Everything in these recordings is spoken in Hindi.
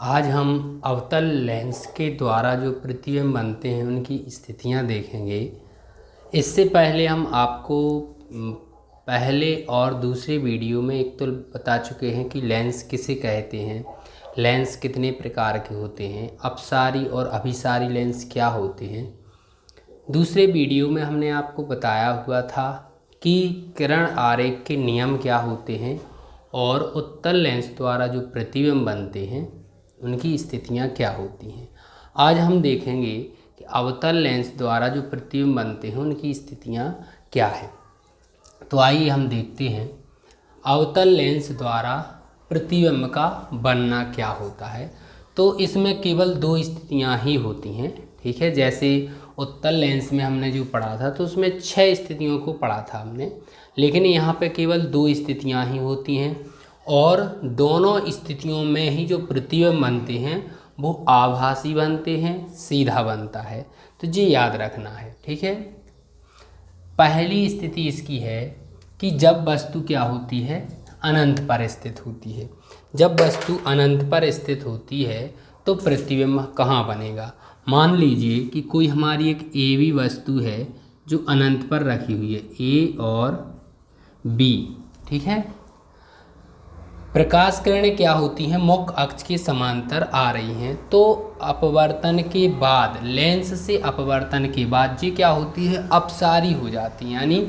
आज हम अवतल लेंस के द्वारा जो प्रतिबिंब बनते हैं उनकी स्थितियां देखेंगे। इससे पहले हम आपको पहले और दूसरे वीडियो में एक तो बता चुके हैं कि लेंस किसे कहते हैं, लेंस कितने प्रकार के होते हैं, अपसारी और अभिसारी लेंस क्या होते हैं। दूसरे वीडियो में हमने आपको बताया हुआ था कि किरण आरेख के नियम क्या होते हैं और उत्तल लेंस द्वारा जो प्रतिबिंब बनते हैं उनकी स्थितियां क्या होती हैं। आज हम देखेंगे कि अवतल लेंस द्वारा जो प्रतिबिंब बनते हैं उनकी स्थितियां क्या है। तो आइए हम देखते हैं अवतल लेंस द्वारा प्रतिबिंब का बनना क्या होता है। तो इसमें केवल दो स्थितियां ही होती हैं, ठीक है। जैसे उत्तल लेंस में हमने जो पढ़ा था तो उसमें 6 स्थितियों को पढ़ा था हमने, लेकिन यहाँ पे केवल 2 स्थितियां ही होती हैं और दोनों स्थितियों में ही जो प्रतिबिंब बनते हैं वो आभासी बनते हैं, सीधा बनता है। तो ये याद रखना है, ठीक है। पहली स्थिति इसकी है कि जब वस्तु क्या होती है, अनंत पर स्थित होती है। जब वस्तु अनंत पर स्थित होती है तो प्रतिबिंब कहाँ बनेगा। मान लीजिए कि कोई हमारी एक ए बी वस्तु है जो अनंत पर रखी हुई है, ए और बी, ठीक है। प्रकाश किरणें क्या होती हैं, मुख्य अक्ष के समांतर आ रही हैं। तो अपवर्तन के बाद, लेंस से अपवर्तन के बाद ये क्या होती है, अपसारी हो जाती हैं, यानी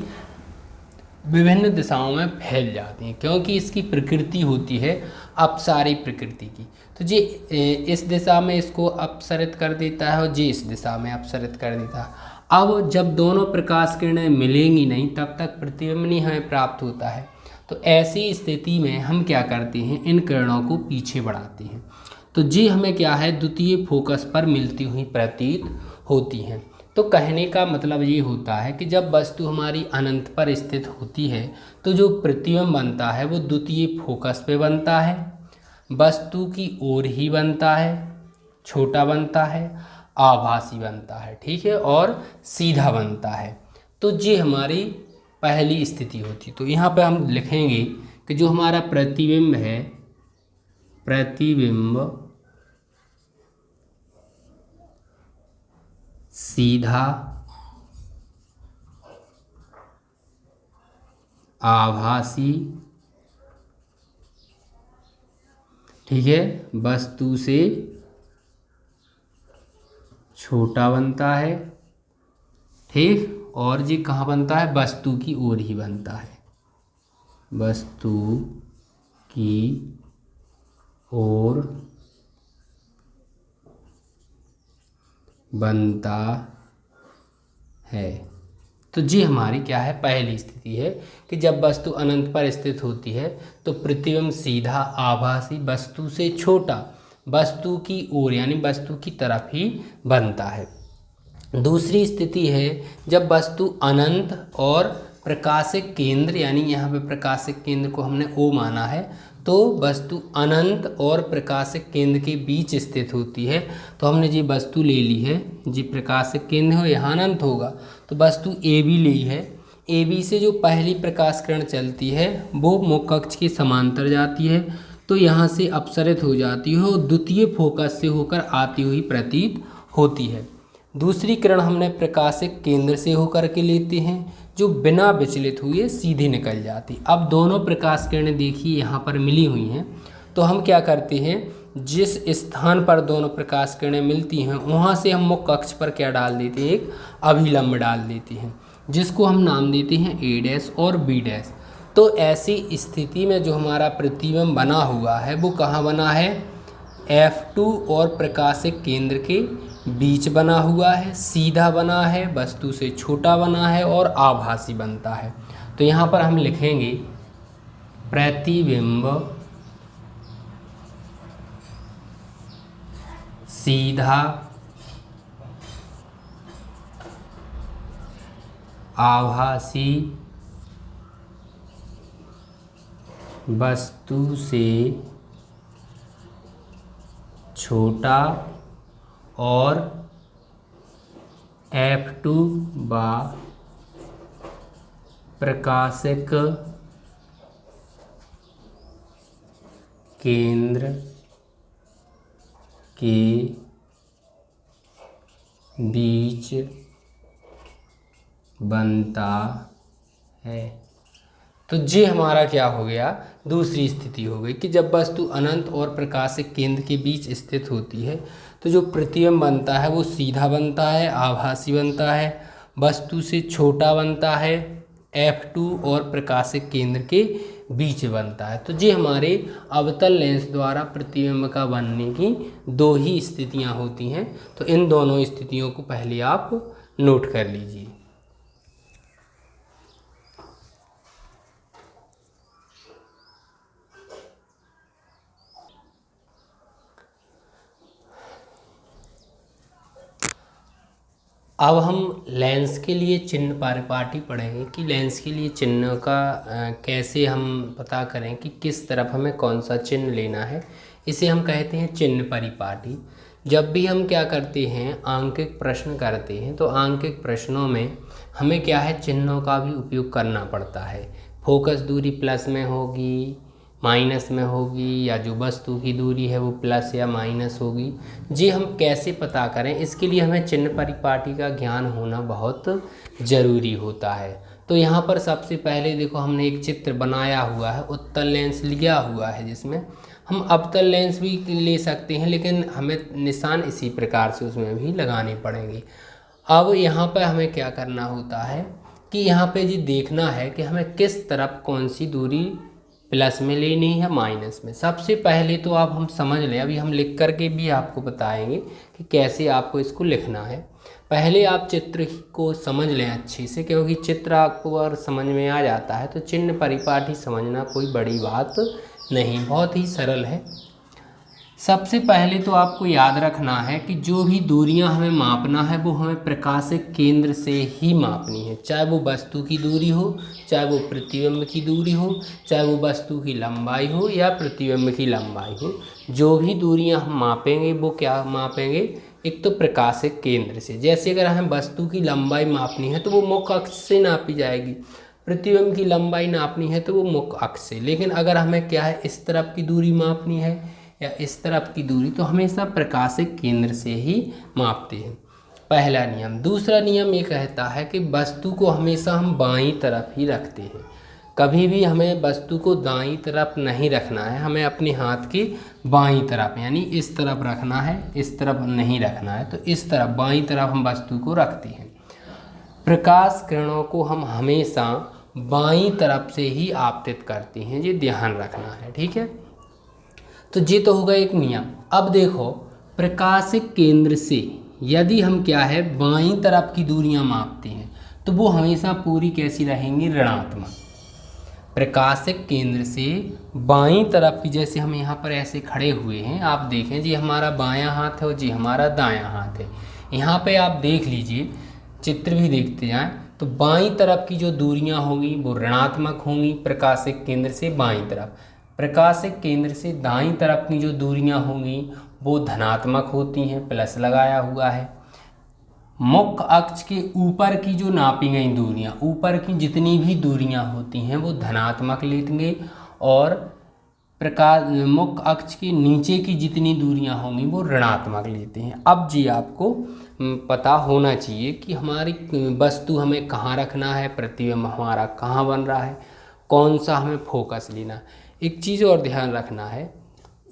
विभिन्न दिशाओं में फैल जाती हैं, क्योंकि इसकी प्रकृति होती है अपसारी प्रकृति की। तो ये इस दिशा में इसको अपसरित कर देता है और ये इस दिशा में अपसरित कर देता है। अब जब दोनों प्रकाश किरणें मिलेंगी नहीं तब तक प्रतिबिंब नहीं हमें प्राप्त होता है। तो ऐसी स्थिति में हम क्या करते हैं, इन किरणों को पीछे बढ़ाते हैं। तो ये हमें क्या है, द्वितीय फोकस पर मिलती हुई प्रतीत होती हैं। तो कहने का मतलब ये होता है कि जब वस्तु हमारी अनंत पर स्थित होती है तो जो प्रतिबिंब बनता है वो द्वितीय फोकस पे बनता है, वस्तु की ओर ही बनता है, छोटा बनता है, आभासी बनता है, ठीक है, और सीधा बनता है। तो ये हमारी पहली स्थिति होती। तो यहाँ पे हम लिखेंगे कि जो हमारा प्रतिबिंब है, प्रतिबिंब सीधा, आभासी, ठीक है, वस्तु से छोटा बनता है, ठीक। और ये कहाँ बनता है, वस्तु की ओर ही बनता है, वस्तु की ओर बनता है। तो ये हमारी क्या है, पहली स्थिति है कि जब वस्तु अनंत पर स्थित होती है तो प्रतिबिंब सीधा, आभासी, वस्तु से छोटा, वस्तु की ओर यानी वस्तु की तरफ ही बनता है। दूसरी स्थिति है जब वस्तु अनंत और प्रकाशिक केंद्र, यानी यहाँ पे प्रकाशिक केंद्र को हमने O माना है, तो वस्तु अनंत और प्रकाशिक केंद्र के बीच स्थित होती है। तो हमने जी वस्तु ले ली है, जी प्रकाशिक केंद्र हो, यहाँ अनंत होगा, तो वस्तु ए बी ली है। ए बी से जो पहली प्रकाश किरण चलती है वो मुख्य अक्ष के समांतर जाती है, तो यहाँ से अपसरित हो जाती है और द्वितीय फोकस से होकर आती हुई प्रतीत होती है। दूसरी किरण हमने प्रकाशिक केंद्र से होकर के लेते हैं जो बिना विचलित हुए सीधे निकल जाती। अब दोनों प्रकाश किरणें देखिए यहाँ पर मिली हुई हैं, तो हम क्या करते हैं, जिस स्थान पर दोनों प्रकाश किरणें मिलती हैं वहाँ से हम मुख्य अक्ष पर क्या डाल देते हैं, एक अभिलंब डाल देते हैं जिसको हम नाम देते हैं ए डैश और बी डैश। तो ऐसी स्थिति में जो हमारा प्रतिबिंब बना हुआ है वो कहाँ बना है, F2 और प्रकाशिक केंद्र के बीच बना हुआ है, सीधा बना है, वस्तु से छोटा बना है और आभासी बनता है। तो यहाँ पर हम लिखेंगे प्रतिबिंब सीधा, आभासी, वस्तु से छोटा और F2 व प्रकाशिक केंद्र के बीच बनता है। तो ये हमारा क्या हो गया, दूसरी स्थिति हो गई कि जब वस्तु अनंत और प्रकाशिक केंद्र के बीच स्थित होती है तो जो प्रतिबिंब बनता है वो सीधा बनता है, आभासी बनता है, वस्तु से छोटा बनता है, F2 और प्रकाशिक केंद्र के बीच बनता है। तो ये हमारे अवतल लेंस द्वारा प्रतिबिंब का बनने की दो ही स्थितियां होती हैं। तो इन दोनों स्थितियों को पहले आप नोट कर लीजिए। अब हम लेंस के लिए चिन्ह परिपाटी पढ़ेंगे कि लेंस के लिए चिन्ह का कैसे हम पता करें कि किस तरफ हमें कौन सा चिन्ह लेना है। इसे हम कहते हैं चिन्ह परिपाटी। जब भी हम क्या करते हैं, आंकिक प्रश्न करते हैं, तो आंकिक प्रश्नों में हमें क्या है, चिन्हों का भी उपयोग करना पड़ता है। फोकस दूरी प्लस में होगी, माइनस में होगी, या जो वस्तु की दूरी है वो प्लस या माइनस होगी। जी हम कैसे पता करें, इसके लिए हमें चिन्ह परिपाटी का ज्ञान होना बहुत ज़रूरी होता है। तो यहाँ पर सबसे पहले देखो हमने एक चित्र बनाया हुआ है, उत्तल लेंस लिया हुआ है, जिसमें हम अवतल लेंस भी ले सकते हैं, लेकिन हमें निशान इसी प्रकार से उसमें भी लगाने पड़ेंगे। अब यहाँ पर हमें क्या करना होता है कि यहाँ पे जी देखना है कि हमें किस तरफ कौन सी दूरी प्लस में लेनी है माइनस में। सबसे पहले तो आप हम समझ लें, अभी हम लिख करके भी आपको बताएंगे कि कैसे आपको इसको लिखना है। पहले आप चित्र को समझ लें अच्छे से, क्योंकि चित्र आपको अगर समझ में आ जाता है तो चिन्ह परिपाटी समझना कोई बड़ी बात नहीं, बहुत ही सरल है। सबसे पहले तो आपको याद रखना है कि जो भी दूरियां हमें मापना है वो हमें प्रकाशिक केंद्र से ही मापनी है, चाहे वो वस्तु की दूरी हो, चाहे वो प्रतिबिंब की दूरी हो, चाहे वो वस्तु की लंबाई हो या प्रतिबिंब की लंबाई हो। जो भी दूरियां हम मापेंगे वो क्या मापेंगे, एक तो प्रकाशिक केंद्र से। जैसे अगर हमें वस्तु की लंबाई मापनी है तो वो मुख्य अक्ष से नापी जाएगी, प्रतिबिंब की लंबाई नापनी है तो वो मुख्य अक्ष से। लेकिन अगर हमें क्या है, इस तरफ की दूरी मापनी है या इस तरफ की दूरी, तो हमेशा प्रकाशिक केंद्र से ही मापते हैं, पहला नियम। दूसरा नियम ये कहता है कि वस्तु को हमेशा हम बाईं तरफ ही रखते हैं, कभी भी हमें वस्तु को दाईं तरफ नहीं रखना है, हमें अपने हाथ की बाईं तरफ यानी इस तरफ रखना है, इस तरफ नहीं रखना है। तो इस तरफ बाईं तरफ हम वस्तु को रखते हैं। प्रकाश किरणों को हम हमेशा बाईं तरफ से ही आपतित करते हैं, ये ध्यान रखना है, ठीक है। तो ये तो होगा एक नियम। अब देखो, प्रकाशिक केंद्र से यदि हम क्या है बाईं तरफ की दूरियां मापते हैं तो वो हमेशा पूरी कैसी रहेंगी, ऋणात्मक। प्रकाशिक केंद्र से बाईं तरफ की, जैसे हम यहाँ पर ऐसे खड़े हुए हैं, आप देखें जी हमारा बायां हाथ है और जी हमारा दायां हाथ है। यहाँ पे आप देख लीजिए, चित्र भी देखते जाएं, तो बाईं तरफ की जो दूरियां होंगी वो ऋणात्मक होंगी प्रकाशिक केंद्र से बाईं तरफ। प्रकाशिक केंद्र से दाईं तरफ की जो दूरियां होंगी वो धनात्मक होती हैं, प्लस लगाया हुआ है। मुख्य अक्ष के ऊपर की जो नापी गई दूरियां, ऊपर की जितनी भी दूरियां होती हैं वो धनात्मक लेंगे, और प्रकाश मुख्य अक्ष के नीचे की जितनी दूरियां होंगी वो ऋणात्मक लेते हैं। अब जी आपको पता होना चाहिए कि हमारी वस्तु हमें कहाँ रखना है, प्रतिबिंब हमारा कहाँ बन रहा है, कौन सा हमें फोकस लेना है। एक चीज़ और ध्यान रखना है,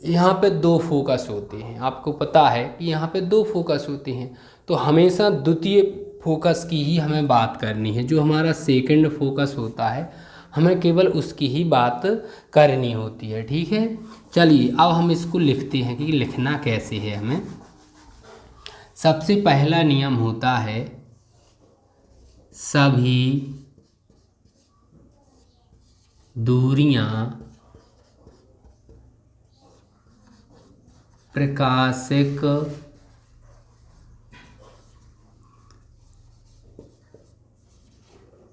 यहाँ पे दो फोकस होते हैं, आपको पता है कि यहाँ पे दो फोकस होते हैं, तो हमेशा द्वितीय फोकस की ही हमें बात करनी है। जो हमारा सेकंड फोकस होता है हमें केवल उसकी ही बात करनी होती है, ठीक है। चलिए अब हम इसको लिखते हैं कि लिखना कैसे है। हमें सबसे पहला नियम होता है, सभी दूरियां प्रकाशिक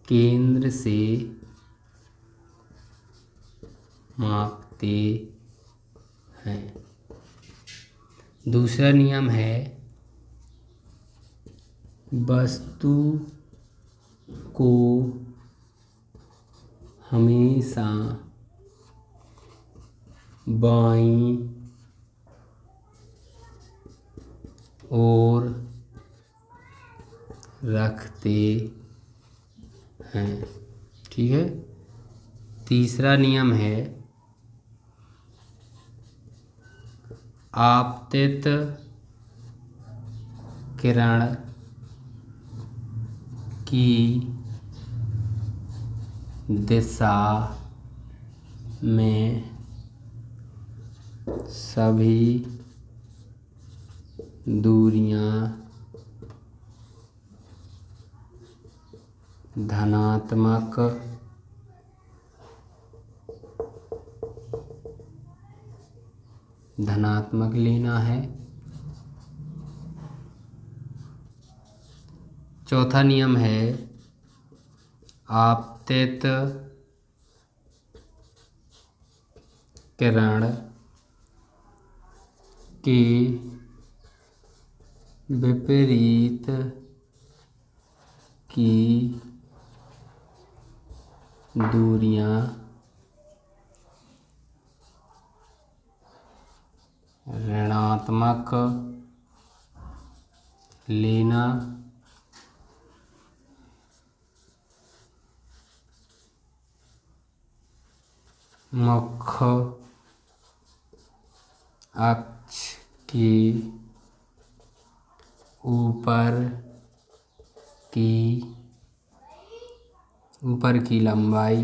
केंद्र से मापते हैं। दूसरा नियम है, वस्तु को हमेशा बाईं ओर रखते हैं। ठीक है। तीसरा नियम है आपतित किरण की दिशा में सभी दूरियां धनात्मक लेना है। चौथा नियम है आपतित किरण के विपरीत की दूरियां ऋणात्मक लेना। मुख्य अक्ष के ऊपर की लंबाई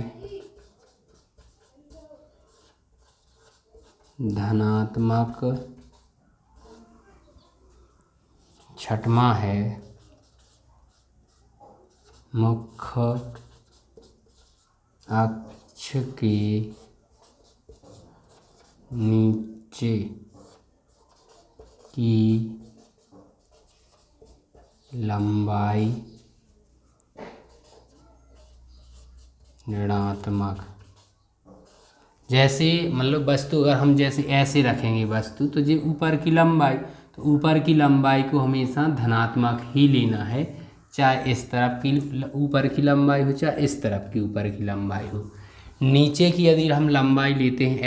धनात्मक। छठवां है मुख्य अक्ष के नीचे की लंबाई ऋणात्मक। जैसे मतलब वस्तु अगर हम जैसे ऐसे रखेंगे वस्तु, तो जो ऊपर की लंबाई, तो ऊपर की लंबाई को हमेशा धनात्मक ही लेना है, चाहे इस तरफ की ऊपर की लंबाई हो चाहे इस तरफ की ऊपर की लंबाई हो। नीचे की यदि हम लंबाई लेते हैं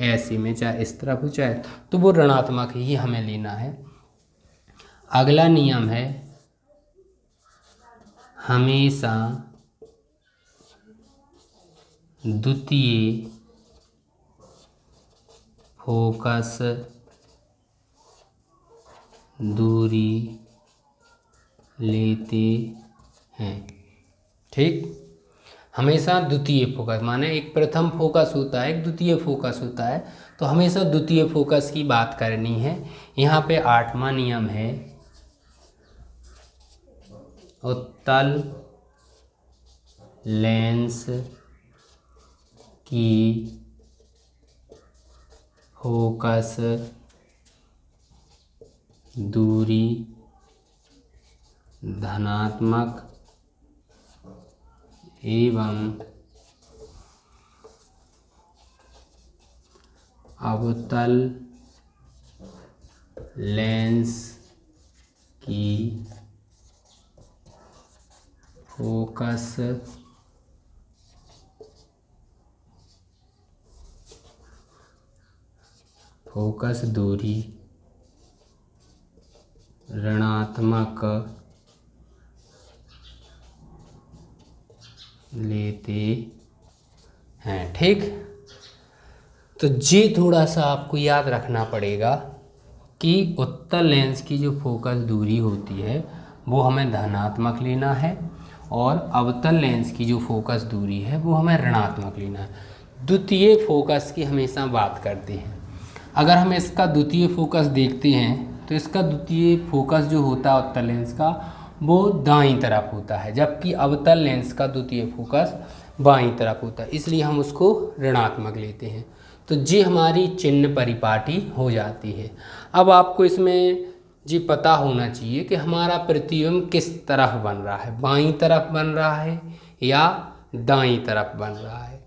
ऐसे में चाहे इस तरफ हो चाहे, तो वो ऋणात्मक ही हमें लेना है। अगला नियम है हमेशा द्वितीय फोकस दूरी लेते हैं। ठीक। हमेशा द्वितीय फोकस माने एक प्रथम फोकस होता है, एक द्वितीय फोकस होता है, तो हमेशा द्वितीय फोकस की बात करनी है। यहाँ पे 8वां नियम है उत्तल लेंस की फोकस दूरी धनात्मक एवं अवतल लेंस की फोकस दूरी ऋणात्मक लेते हैं। ठीक। तो ये थोड़ा सा आपको याद रखना पड़ेगा कि उत्तल लेंस की जो फोकस दूरी होती है वो हमें धनात्मक लेना है, और अवतल लेंस की जो फोकस दूरी है वो हमें ऋणात्मक लेना है। द्वितीय फोकस की हमेशा बात करते हैं। अगर हम इसका द्वितीय फोकस देखते हैं तो इसका द्वितीय फोकस जो होता है उत्तल लेंस का वो दाईं तरफ होता है, जबकि अवतल लेंस का द्वितीय फोकस बाईं तरफ होता है, इसलिए हम उसको ऋणात्मक लेते हैं। तो ये हमारी चिन्ह परिपाटी हो जाती है। अब आपको इसमें जी पता होना चाहिए कि हमारा प्रतिबिंब किस तरफ बन रहा है, बाईं तरफ बन रहा है या दाईं तरफ बन रहा है,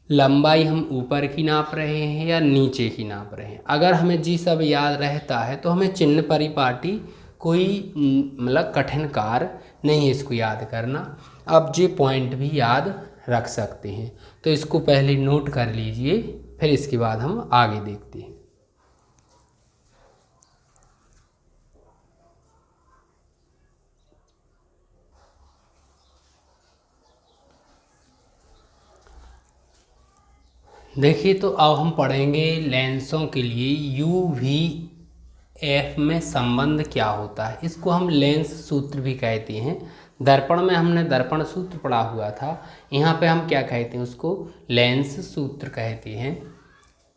लंबाई हम ऊपर की नाप रहे हैं या नीचे की नाप रहे हैं। अगर हमें जी सब याद रहता है तो हमें चिन्ह परिपाटी कोई मतलब कठिन कार्य नहीं है इसको याद करना। अब ये पॉइंट भी याद रख सकते हैं, तो इसको पहले नोट कर लीजिए, फिर इसके बाद हम आगे देखते हैं। देखिए, तो अब हम पढ़ेंगे लेंसों के लिए यू वी एफ में संबंध क्या होता है। इसको हम लेंस सूत्र भी कहते हैं। दर्पण में हमने दर्पण सूत्र पढ़ा हुआ था, यहाँ पे हम क्या कहते हैं, उसको लेंस सूत्र कहते हैं।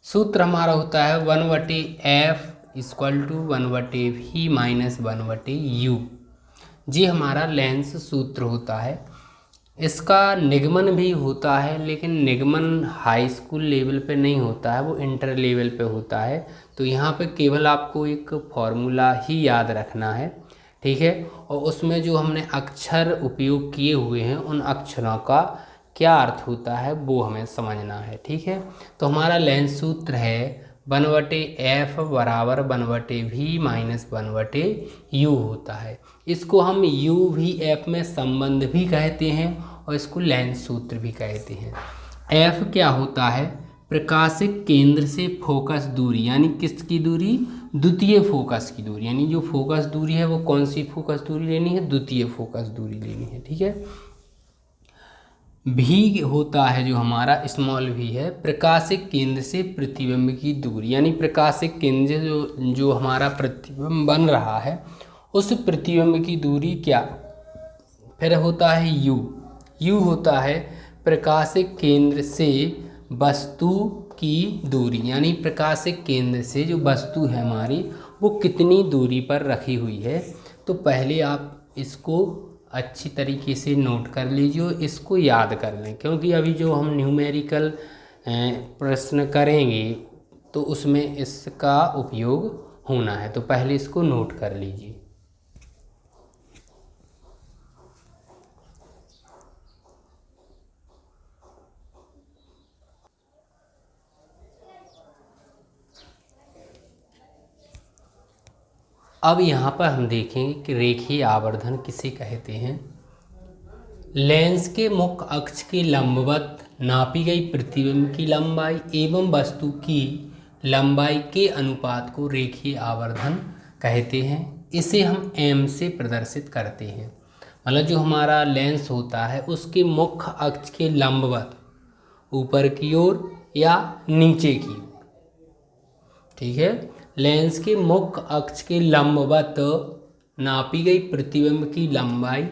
सूत्र हमारा होता है 1/f = 1/v - 1/u। जी हमारा लेंस सूत्र होता है। इसका निगमन भी होता है, लेकिन निगमन हाई स्कूल लेवल पे नहीं होता है, वो इंटर लेवल पे होता है। तो यहाँ पे केवल आपको एक फॉर्मूला ही याद रखना है, ठीक है। और उसमें जो हमने अक्षर उपयोग किए हुए हैं, उन अक्षरों का क्या अर्थ होता है वो हमें समझना है, ठीक है। तो हमारा लेंस सूत्र है 1/f = 1/v - 1/u होता है। इसको हम UVF में संबंध भी कहते हैं और इसको लेंस सूत्र भी कहते हैं। F क्या होता है, प्रकाशिक केंद्र से फोकस दूरी, यानी किसकी दूरी, द्वितीय फोकस की दूरी। यानी जो फोकस दूरी है वो कौन सी फोकस दूरी लेनी है, द्वितीय फोकस दूरी लेनी है, ठीक है। भी होता है जो हमारा स्मॉल भी है, प्रकाशिक केंद्र से प्रतिबिंब की दूरी। यानी प्रकाशिक केंद्र जो हमारा प्रतिबिंब बन रहा है उस प्रतिबिंब की दूरी क्या। फिर होता है यू होता है प्रकाशिक केंद्र से वस्तु की दूरी। यानी प्रकाशिक केंद्र से जो वस्तु है हमारी वो कितनी दूरी पर रखी हुई है। तो पहले आप इसको अच्छी तरीके से नोट कर लीजिए, इसको याद कर लें, क्योंकि अभी जो हम न्यूमेरिकल प्रश्न करेंगे तो उसमें इसका उपयोग होना है। तो पहले इसको नोट कर लीजिए। अब यहाँ पर हम देखेंगे कि रेखीय आवर्धन किसे कहते हैं। लेंस के मुख्य अक्ष के लंबवत नापी गई प्रतिबिंब की लंबाई एवं वस्तु की लंबाई के अनुपात को रेखीय आवर्धन कहते हैं। इसे हम m से प्रदर्शित करते हैं। मतलब जो हमारा लेंस होता है उसके मुख्य अक्ष के लंबवत, ऊपर की ओर या नीचे की ओर, ठीक है। लेंस के मुख्य अक्ष के लंबवत नापी गई प्रतिबिंब की लंबाई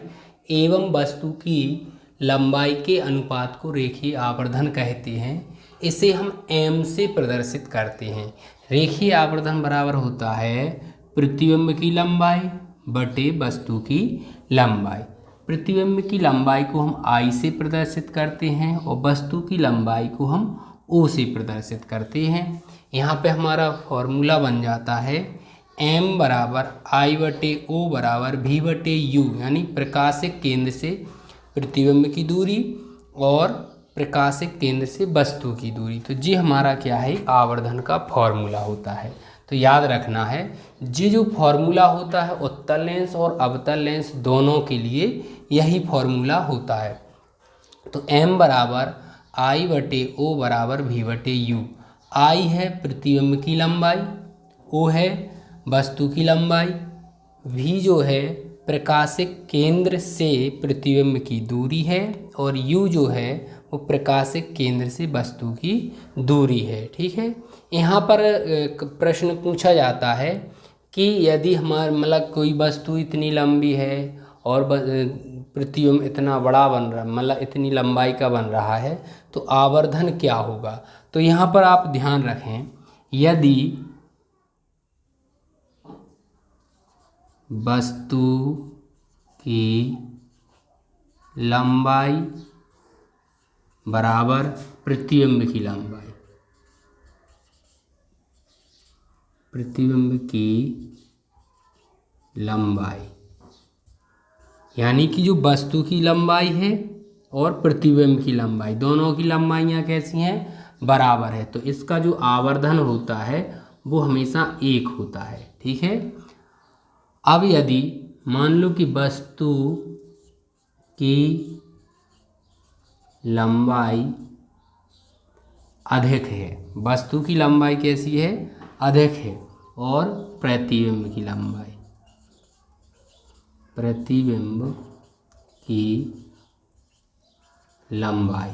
एवं वस्तु की लंबाई के अनुपात को रेखीय आवर्धन कहते हैं। इसे हम m से प्रदर्शित करते हैं। रेखीय आवर्धन बराबर होता है प्रतिबिंब की लंबाई बटे वस्तु की लंबाई। प्रतिबिंब की लंबाई को हम I से प्रदर्शित करते हैं और वस्तु की लंबाई को हम O से प्रदर्शित करते हैं। यहाँ पे हमारा फॉर्मूला बन जाता है m = I/O = v/u। यानी प्रकाशिक केंद्र से प्रतिबिंब की दूरी और प्रकाशिक केंद्र से वस्तु की दूरी। तो जी हमारा क्या है, आवर्धन का फॉर्मूला होता है। तो याद रखना है, जी जो फॉर्मूला होता है उत्तल लेंस और अवतल लेंस दोनों के लिए यही फॉर्मूला होता है। तो m = I/O = v/u। I है प्रतिबिंब की लंबाई, O है वस्तु की लंबाई, V जो है प्रकाशिक केंद्र से प्रतिबिंब की दूरी है और U जो है वो प्रकाशिक केंद्र से वस्तु की दूरी है, ठीक है। यहाँ पर प्रश्न पूछा जाता है कि यदि हमारा मतलब कोई वस्तु इतनी लंबी है और प्रतिबिंब इतना बड़ा बन रहा, मतलब इतनी लंबाई का बन रहा है, तो आवर्धन क्या होगा। तो यहाँ पर आप ध्यान रखें, यदि वस्तु की लंबाई बराबर प्रतिबिंब की लंबाई, प्रतिबिंब की लंबाई यानी कि जो वस्तु की लंबाई है और प्रतिबिंब की लंबाई, दोनों की लंबाइयाँ कैसी हैं, बराबर है, तो इसका जो आवर्धन होता है वो हमेशा 1 होता है, ठीक है। अब यदि मान लो कि वस्तु की लंबाई अधिक है, वस्तु की लंबाई कैसी है, अधिक है, और प्रतिबिंब की लंबाई, प्रतिबिंब की लंबाई,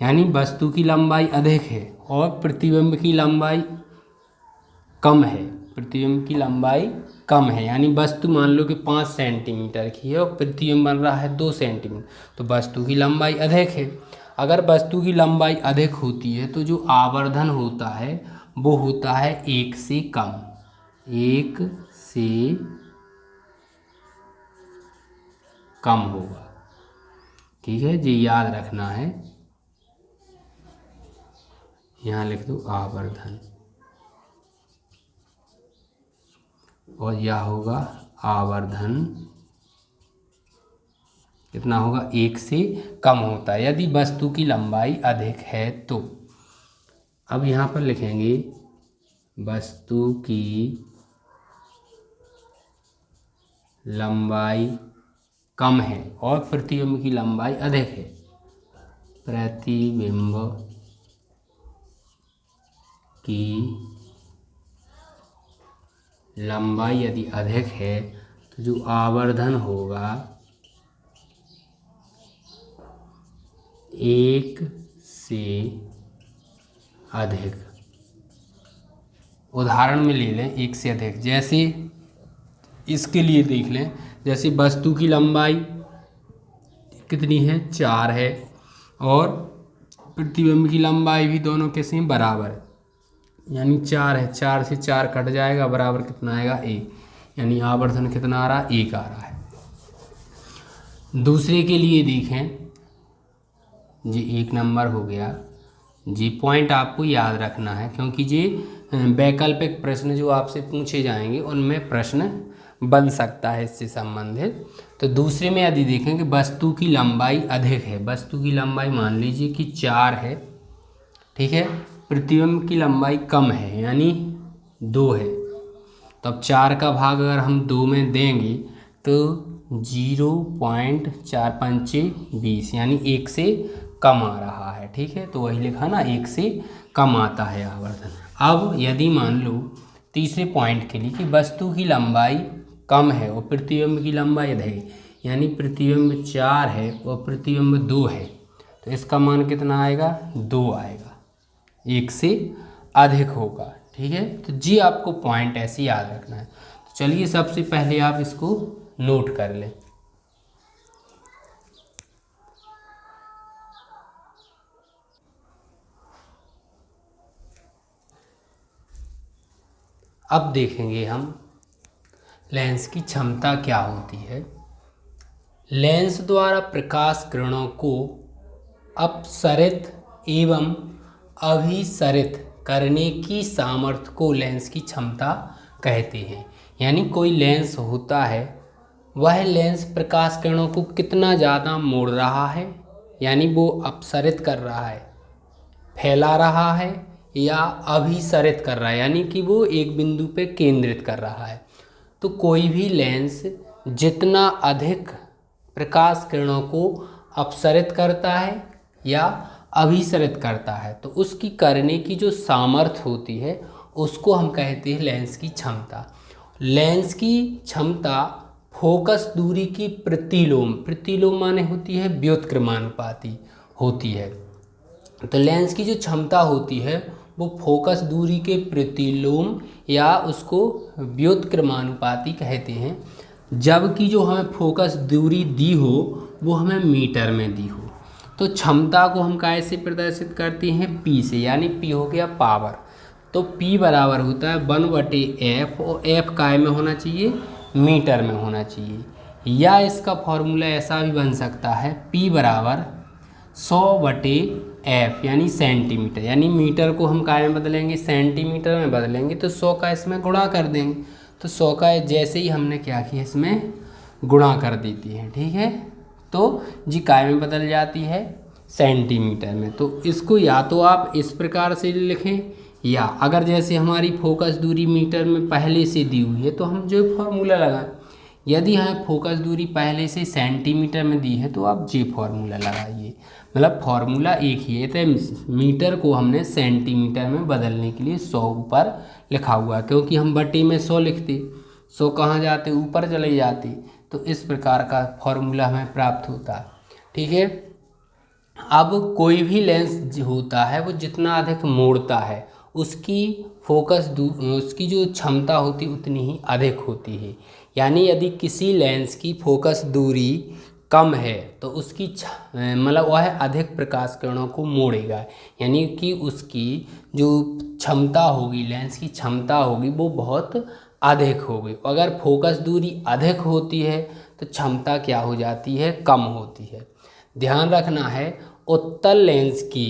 यानी वस्तु की लंबाई अधिक है और प्रतिबिंब की लंबाई कम है, प्रतिबिंब की लंबाई कम है, यानी वस्तु मान लो कि 5 सेंटीमीटर की है और प्रतिबिंब बन रहा है 2 सेंटीमीटर, तो वस्तु की लंबाई अधिक है। अगर वस्तु की लंबाई अधिक होती है तो जो आवर्धन होता है वो होता है 1 से कम, 1 से कम होगा। ठीक है, ये याद रखना है, यहाँ लिख दो आवर्धन, और यह होगा आवर्धन कितना होगा, 1 से कम होता है यदि वस्तु की लंबाई अधिक है तो। अब यहाँ पर लिखेंगे वस्तु की लंबाई कम है और प्रतिबिंब की लंबाई अधिक है, प्रतिबिंब की लंबाई यदि अधिक है तो जो आवर्धन होगा 1 से अधिक। उदाहरण में ले लें 1 से अधिक, जैसे इसके लिए देख लें, जैसे वस्तु की लंबाई कितनी है, 4 है और प्रतिबिंब की लंबाई भी दोनों कैसे हैं, बराबर है, यानी 4 है, 4 से 4 कट जाएगा, बराबर कितना आएगा, 1, यानी आवर्धन कितना आ रहा, 1 आ रहा है। दूसरे के लिए देखें, जी 1 नंबर हो गया जी। पॉइंट आपको याद रखना है क्योंकि ये वैकल्पिक प्रश्न जो आपसे पूछे जाएंगे उनमें प्रश्न बन सकता है इससे संबंधित। तो दूसरे में यदि देखें कि वस्तु की लंबाई अधिक है, वस्तु की लंबाई मान लीजिए कि 4 है, ठीक है, प्रतिबिंब की लंबाई कम है यानी 2 है, तो अब 4 का भाग अगर हम 2 में देंगे तो 0.4 20 यानी 1 से कम आ रहा है। ठीक है, तो वही लिखा ना, 1 से कम आता है आवर्धन। अब यदि मान लो तीसरे पॉइंट के लिए कि वस्तु की लंबाई कम है और प्रतिबिंब की लंबाई अधिक है, यानी प्रतिबिंब 4 है और प्रतिबिंब 2 है, तो इसका मान कितना आएगा, 2 आएगा, 1 से अधिक होगा। ठीक है, तो जी आपको पॉइंट ऐसे याद रखना है। तो चलिए सबसे पहले आप इसको नोट कर लें। अब देखेंगे हम लेंस की क्षमता क्या होती है। लेंस द्वारा प्रकाश किरणों को अपसरित एवं अभिसरित करने की सामर्थ्य को लेंस की क्षमता कहते हैं। यानी कोई लेंस होता है, वह लेंस प्रकाश किरणों को कितना ज़्यादा मोड़ रहा है, यानी वो अपसरित कर रहा है, फैला रहा है, या अभिसरित कर रहा है, यानी कि वो एक बिंदु पे केंद्रित कर रहा है। तो कोई भी लेंस जितना अधिक प्रकाश किरणों को अपसरित करता है या अभिसरित करता है, तो उसकी करने की जो सामर्थ्य होती है उसको हम कहते हैं लेंस की क्षमता। लेंस की क्षमता फोकस दूरी की प्रतिलोम, प्रतिलोम माने होती है व्युत्क्रमानुपाती होती है। तो लेंस की जो क्षमता होती है वो फोकस दूरी के प्रतिलोम या उसको व्युत्क्रमानुपाती कहते हैं, जबकि जो हमें फोकस दूरी दी हो वो हमें मीटर में दी हो। तो क्षमता को हम कैसे प्रदर्शित करते हैं, P से, यानी P हो गया पावर। तो P बराबर होता है 1/f, और f काय में होना चाहिए, मीटर में होना चाहिए। या इसका फॉर्मूला ऐसा भी बन सकता है, P बराबर 100/f यानी सेंटीमीटर, यानी मीटर को हम काय में बदलेंगे, सेंटीमीटर में बदलेंगे, तो 100 का इसमें गुणा कर देंगे। तो 100 का जैसे ही हमने क्या किया, इसमें गुणा कर देती है। ठीक है, तो जी काय में बदल जाती है सेंटीमीटर में। तो इसको या तो आप इस प्रकार से लिखें, या अगर जैसे हमारी फोकस दूरी मीटर में पहले से दी हुई है तो हम जो फॉर्मूला लगाएं। यदि हमें फोकस दूरी पहले से सेंटीमीटर में दी है तो आप जे फॉर्मूला लगाइए, मतलब फॉर्मूला एक ही है। तो मीटर को हमने सेंटीमीटर में बदलने के लिए 100 ऊपर लिखा हुआ है, क्योंकि हम बटे में 100 लिखते, 100 कहाँ जाते, ऊपर चले जाते। तो इस प्रकार का फॉर्मूला हमें प्राप्त होता है। ठीक है, अब कोई भी लेंस जो होता है वो जितना अधिक मोड़ता है उसकी उसकी जो क्षमता होती है उतनी ही अधिक होती है। यानी यदि किसी लेंस की फोकस दूरी कम है तो उसकी मतलब वह अधिक प्रकाश किरणों को मोड़ेगा, यानी कि उसकी जो क्षमता होगी, लेंस की क्षमता होगी वो बहुत अधिक होगी। अगर फोकस दूरी अधिक होती है तो क्षमता क्या हो जाती है, कम होती है। ध्यान रखना है उत्तल लेंस की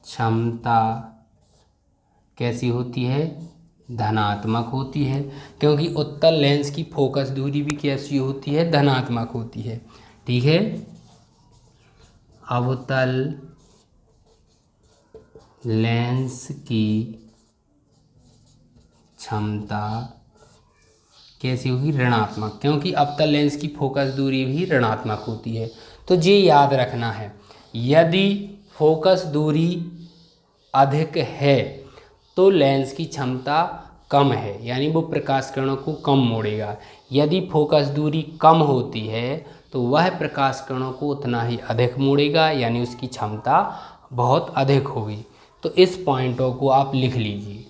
क्षमता कैसी होती है, धनात्मक होती है, क्योंकि उत्तल लेंस की फोकस दूरी भी कैसी होती है, धनात्मक होती है। ठीक है, अवतल लेंस की क्षमता कैसी होगी, ऋणात्मक, क्योंकि अवतल लेंस की फोकस दूरी भी ऋणात्मक होती है। तो ये याद रखना है, यदि फोकस दूरी अधिक है तो लेंस की क्षमता कम है, यानी वो प्रकाश किरणों को कम मोड़ेगा। यदि फोकस दूरी कम होती है तो वह प्रकाश किरणों को उतना ही अधिक मोड़ेगा, यानी उसकी क्षमता बहुत अधिक होगी। तो इस पॉइंटों को आप लिख लीजिए।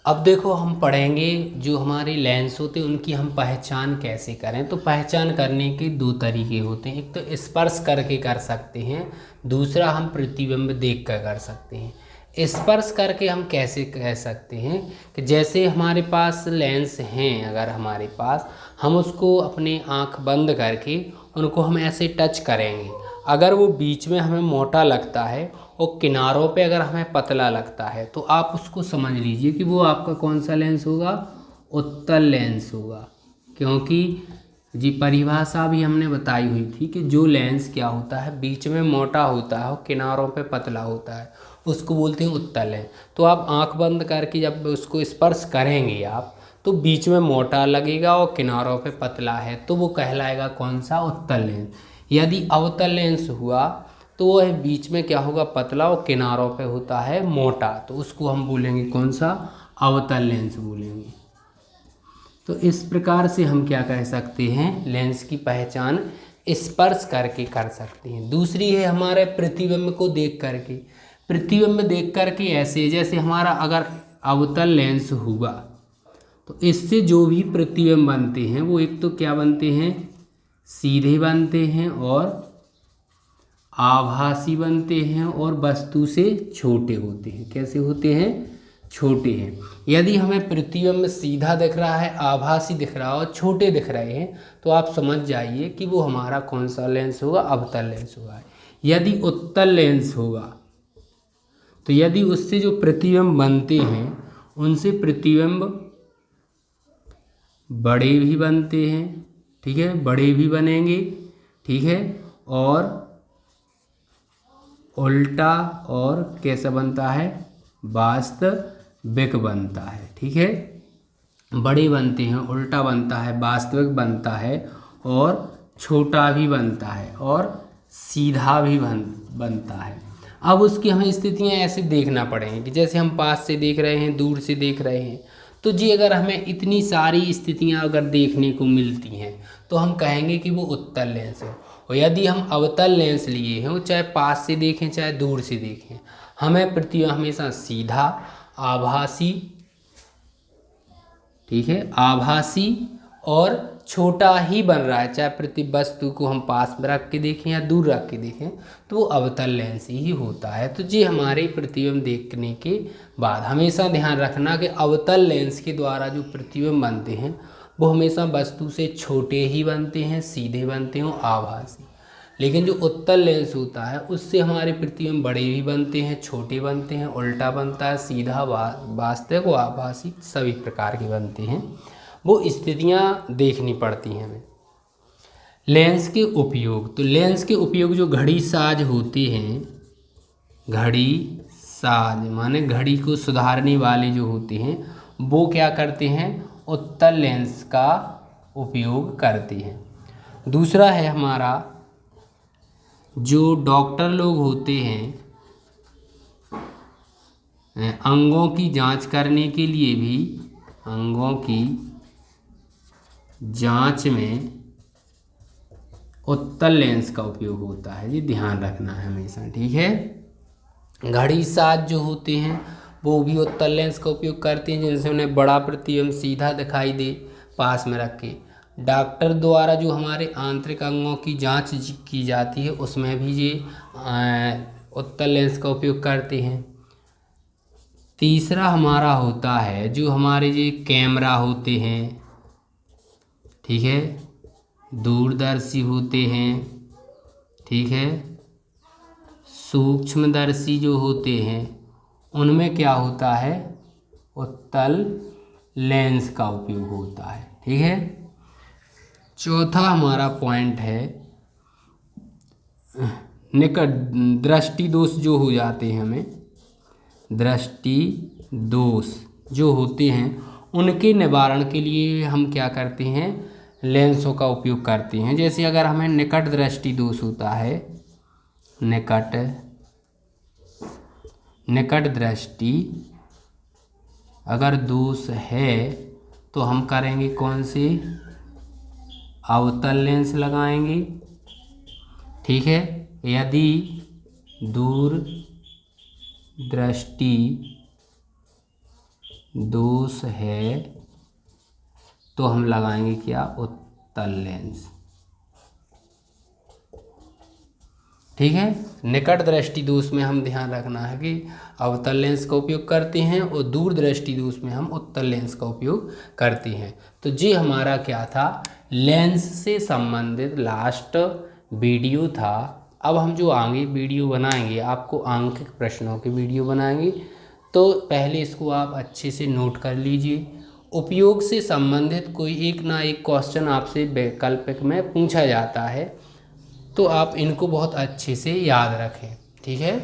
अब देखो हम पढ़ेंगे जो हमारे लेंस होते हैं उनकी हम पहचान कैसे करें। तो पहचान करने के दो तरीके होते हैं, एक तो स्पर्श करके कर सकते हैं, दूसरा हम प्रतिबिंब देख कर सकते हैं। स्पर्श करके हम कैसे कह सकते हैं कि जैसे हमारे पास लेंस हैं, अगर हमारे पास, हम उसको अपने आँख बंद करके उनको हम ऐसे टच करेंगे, अगर वो बीच में हमें मोटा लगता है और किनारों पे अगर हमें पतला लगता है तो आप उसको समझ लीजिए कि वो आपका कौन सा लेंस होगा, उत्तल लेंस होगा। क्योंकि जी परिभाषा भी हमने बताई हुई थी कि जो लेंस क्या होता है, बीच में मोटा होता है और किनारों पे पतला होता है, उसको बोलते हैं उत्तल लेंस। तो आप आंख बंद करके जब उसको स्पर्श करेंगे आप, तो बीच में मोटा लगेगा और किनारों पे पतला है, तो वो कहलाएगा कौन सा, उत्तल लेंस। यदि अवतल लेंस हुआ तो वह बीच में क्या होगा, पतला, और किनारों पे होता है मोटा, तो उसको हम बोलेंगे कौन सा, अवतल लेंस बोलेंगे। तो इस प्रकार से हम क्या कह सकते हैं, लेंस की पहचान स्पर्श करके कर सकते हैं। दूसरी है हमारे प्रतिबिंब को देख करके। प्रतिबिंब देख करके ऐसे, जैसे हमारा अगर अवतल लेंस हुआ तो इससे जो भी प्रतिबिंब बनते हैं वो एक तो क्या बनते हैं, सीधे बनते हैं और आभासी बनते हैं और वस्तु से छोटे होते हैं। कैसे होते हैं, छोटे हैं। यदि हमें प्रतिबिंब सीधा दिख रहा है, आभासी दिख रहा है और छोटे दिख रहे हैं तो आप समझ जाइए कि वो हमारा कौन सा लेंस होगा, अवतल लेंस होगा। यदि उत्तल लेंस होगा तो यदि उससे जो प्रतिबिंब बनते हैं उनसे प्रतिबिंब बड़े भी बनते हैं, ठीक है, बड़े भी बनेंगे, ठीक है, और उल्टा और कैसा बनता है, वास्तविक बनता है। ठीक है, बड़े बनते हैं, उल्टा बनता है, वास्तविक बनता है और छोटा भी बनता है और सीधा भी बनता है। अब उसकी हमें स्थितियाँ ऐसे देखना पड़ेंगी कि जैसे हम पास से देख रहे हैं, दूर से देख रहे हैं, तो जी अगर हमें इतनी सारी स्थितियाँ अगर देखने को मिलती हैं तो हम कहेंगे कि वो उत्तल लेंस है। और यदि हम अवतल लेंस लिए हैं, वो चाहे पास से देखें चाहे दूर से देखें, हमें प्रतिबिंब हमेशा सीधा, आभासी, ठीक है, आभासी और छोटा ही बन रहा है, चाहे प्रति वस्तु को हम पास में रख के देखें या दूर रख के देखें, तो वो अवतल लेंस ही होता है। तो जी हमारे प्रतिबिंब देखने के बाद हमेशा ध्यान रखना कि अवतल लेंस के द्वारा जो प्रतिबिंब बनते हैं वो हमेशा वस्तु से छोटे ही बनते हैं, सीधे बनते हैं, आभासी। लेकिन जो उत्तल लेंस होता है उससे हमारे प्रतिबिंब बड़े भी बनते हैं, छोटे बनते हैं, उल्टा बनता है, सीधा, वास्तविक व आभासी सभी प्रकार के बनते हैं। वो स्थितियाँ देखनी पड़ती हैं हमें। लेंस के उपयोग, तो लेंस के उपयोग जो घड़ी साज होते हैं, घड़ी साज माने घड़ी को सुधारने वाले जो होते हैं वो क्या करते हैं, उत्तल लेंस का उपयोग करते हैं। दूसरा है हमारा जो डॉक्टर लोग होते हैं अंगों की जांच करने के लिए भी अंगों की जांच में उत्तल लेंस का उपयोग होता है, ये ध्यान रखना है हमेशा, ठीक है। घड़ी साज जो होते हैं वो भी उत्तल लेंस का उपयोग करते हैं, जिनसे उन्हें बड़ा प्रतिबिंब सीधा दिखाई दे पास में रख के। डॉक्टर द्वारा जो हमारे आंतरिक अंगों की जांच की जाती है उसमें भी ये उत्तल लेंस का उपयोग करते हैं। तीसरा हमारा होता है जो हमारे ये कैमरा होते हैं, ठीक है, दूरदर्शी होते हैं, ठीक है, सूक्ष्मदर्शी जो होते हैं उनमें क्या होता है, उत्तल लेंस का उपयोग होता है, ठीक है। चौथा हमारा पॉइंट है निकट दृष्टि दोष जो हो जाते हैं, हमें दृष्टि दोष जो होते हैं उनके निवारण के लिए हम क्या करते हैं, लेंसों का उपयोग करते हैं। जैसे अगर हमें निकट दृष्टि दोष होता है, निकट दृष्टि अगर दोष है तो हम करेंगे कौन से, अवतल लेंस लगाएंगे, ठीक है। यदि दूर दृष्टि दोष है तो हम लगाएंगे क्या, उत्तल लेंस, ठीक है। निकट दृष्टि दोष में हम ध्यान रखना है कि अवतल लेंस का उपयोग करते हैं और दूर दृष्टि दोष में हम उत्तल लेंस का उपयोग करते हैं। तो ये हमारा क्या था, लेंस से संबंधित लास्ट वीडियो था। अब हम जो आगे वीडियो बनाएंगे, आपको आंकिक प्रश्नों के वीडियो बनाएंगे, तो पहले इसको आप अच्छे से नोट कर लीजिए। उपयोग से संबंधित कोई एक ना एक क्वेश्चन आपसे वैकल्पिक में पूछा जाता है, तो आप इनको बहुत अच्छे से याद रखें, ठीक है।